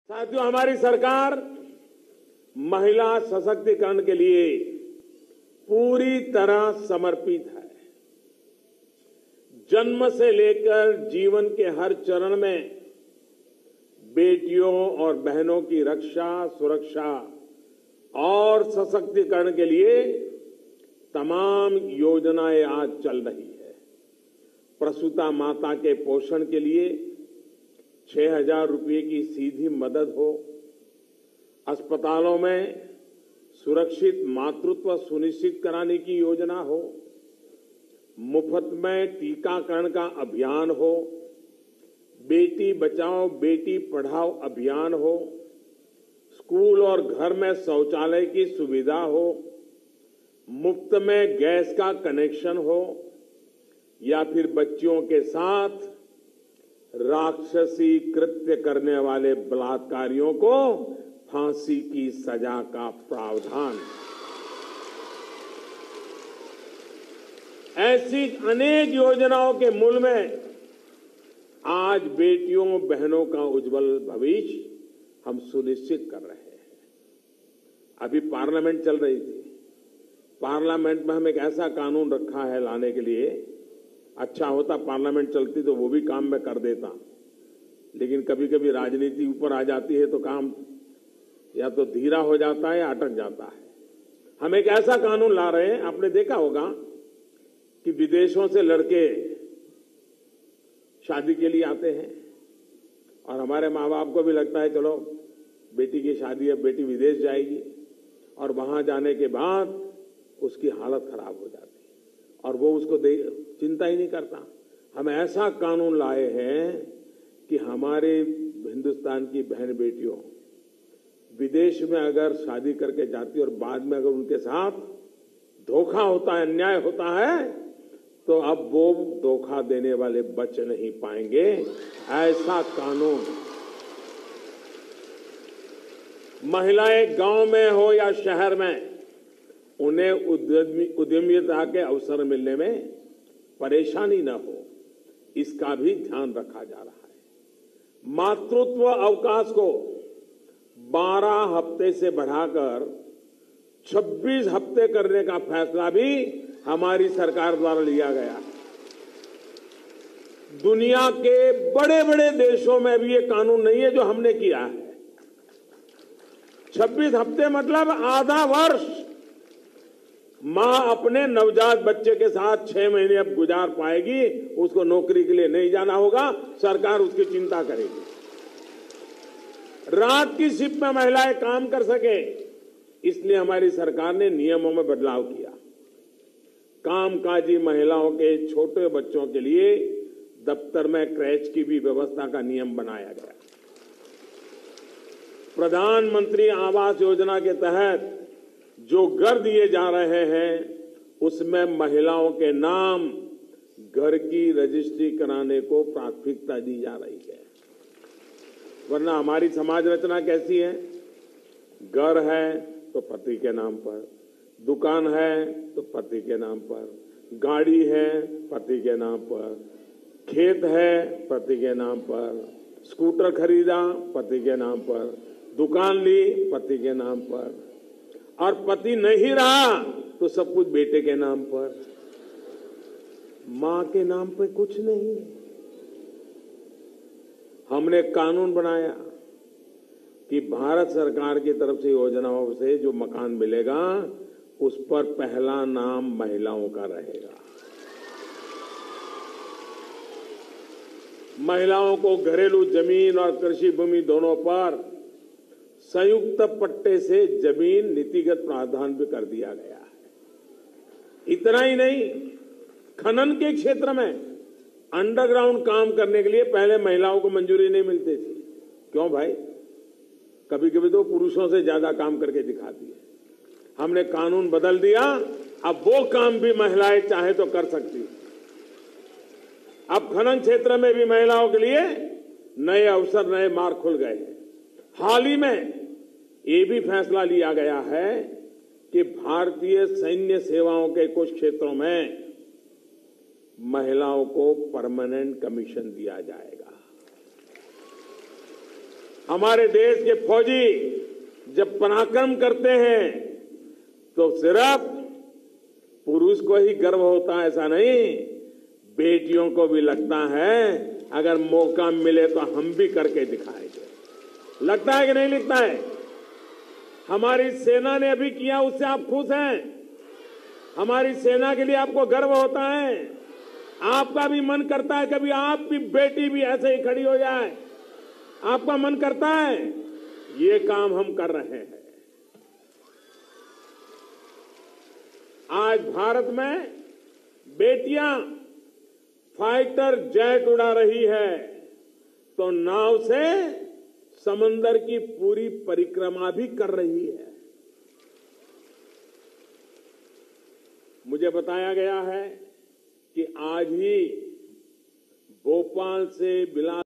साथियों, हमारी सरकार महिला सशक्तिकरण के लिए पूरी तरह समर्पित है। जन्म से लेकर जीवन के हर चरण में बेटियों और बहनों की रक्षा, सुरक्षा और सशक्तिकरण के लिए तमाम योजनाएं आज चल रही है। प्रसूता माता के पोषण के लिए 6,000 रुपये की सीधी मदद हो, अस्पतालों में सुरक्षित मातृत्व सुनिश्चित कराने की योजना हो, मुफ्त में टीकाकरण का अभियान हो, बेटी बचाओ बेटी पढ़ाओ अभियान हो, स्कूल और घर में शौचालय की सुविधा हो, मुफ्त में गैस का कनेक्शन हो, या फिर बच्चियों के साथ राक्षसी कृत्य करने वाले बलात्कारियों को फांसी की सजा का प्रावधान। ऐसी अनेक योजनाओं के मूल में आज बेटियों बहनों का उज्जवल भविष्य हम सुनिश्चित कर रहे हैं। अभी पार्लियामेंट चल रही थी। पार्लियामेंट में हम एक ऐसा कानून रखा है लाने के लिए, अच्छा होता पार्लियामेंट चलती तो वो भी काम मैं कर देता, लेकिन कभी कभी राजनीति ऊपर आ जाती है तो काम या तो धीरा हो जाता है या अटक जाता है। हम एक ऐसा कानून ला रहे हैं, आपने देखा होगा कि विदेशों से लड़के शादी के लिए आते हैं और हमारे माँ बाप को भी लगता है चलो बेटी की शादी है, बेटी विदेश जाएगी, और वहां जाने के बाद उसकी हालत खराब हो जाती है और वो उसको चिंता ही नहीं करता। हम ऐसा कानून लाए हैं कि हमारे हिंदुस्तान की बहन बेटियों विदेश में अगर शादी करके जाती और बाद में अगर उनके साथ धोखा होता है, अन्याय होता है, तो अब वो धोखा देने वाले बच नहीं पाएंगे। ऐसा कानून महिलाएं गांव में हो या शहर में, उन्हें उद्यमिता के अवसर मिलने में परेशानी न हो, इसका भी ध्यान रखा जा रहा है। मातृत्व अवकाश को 12 हफ्ते से बढ़ाकर 26 हफ्ते करने का फैसला भी हमारी सरकार द्वारा लिया गया है। दुनिया के बड़े बड़े देशों में भी ये कानून नहीं है जो हमने किया है। 26 हफ्ते मतलब आधा वर्ष मां अपने नवजात बच्चे के साथ 6 महीने अब गुजार पाएगी। उसको नौकरी के लिए नहीं जाना होगा, सरकार उसकी चिंता करेगी। रात की शिफ्ट में महिलाएं काम कर सके, इसलिए हमारी सरकार ने नियमों में बदलाव किया। कामकाजी महिलाओं के छोटे बच्चों के लिए दफ्तर में क्रैच की भी व्यवस्था का नियम बनाया गया। प्रधानमंत्री आवास योजना के तहत जो घर दिए जा रहे हैं, उसमें महिलाओं के नाम घर की रजिस्ट्री कराने को प्राथमिकता दी जा रही है। वरना हमारी समाज रचना कैसी है? घर है तो पति के नाम पर, दुकान है तो पति के नाम पर, गाड़ी है पति के नाम पर, खेत है पति के नाम पर, स्कूटर खरीदा पति के नाम पर, दुकान ली पति के नाम पर, और पति नहीं रहा तो सब कुछ बेटे के नाम पर। मां के नाम पे कुछ नहीं। हमने कानून बनाया कि भारत सरकार की तरफ से योजनाओं से जो मकान मिलेगा उस पर पहला नाम महिलाओं का रहेगा। महिलाओं को घरेलू जमीन और कृषि भूमि दोनों पर संयुक्त पट्टे से जमीन नीतिगत प्रावधान भी कर दिया गया है। इतना ही नहीं, खनन के क्षेत्र में अंडरग्राउंड काम करने के लिए पहले महिलाओं को मंजूरी नहीं मिलती थी। क्यों भाई? कभी कभी तो पुरुषों से ज्यादा काम करके दिखाती है। हमने कानून बदल दिया, अब वो काम भी महिलाएं चाहे तो कर सकती है। अब खनन क्षेत्र में भी महिलाओं के लिए नए अवसर, नए मार्ग खुल गए हैं। हाल ही में ये भी फैसला लिया गया है कि भारतीय सैन्य सेवाओं के कुछ क्षेत्रों में महिलाओं को परमानेंट कमीशन दिया जाएगा। हमारे देश के फौजी जब पराक्रम करते हैं तो सिर्फ पुरुष को ही गर्व होता है ऐसा नहीं, बेटियों को भी लगता है अगर मौका मिले तो हम भी करके दिखाएंगे। लगता है कि नहीं लगता है? हमारी सेना ने अभी किया, उससे आप खुश हैं? हमारी सेना के लिए आपको गर्व होता है? आपका भी मन करता है कभी आपकी बेटी भी ऐसे ही खड़ी हो जाए? आपका मन करता है? ये काम हम कर रहे हैं। आज भारत में बेटियां फाइटर जेट उड़ा रही है तो नाव से समंदर की पूरी परिक्रमा भी कर रही है। मुझे बताया गया है कि आज ही भोपाल से बिलासपुर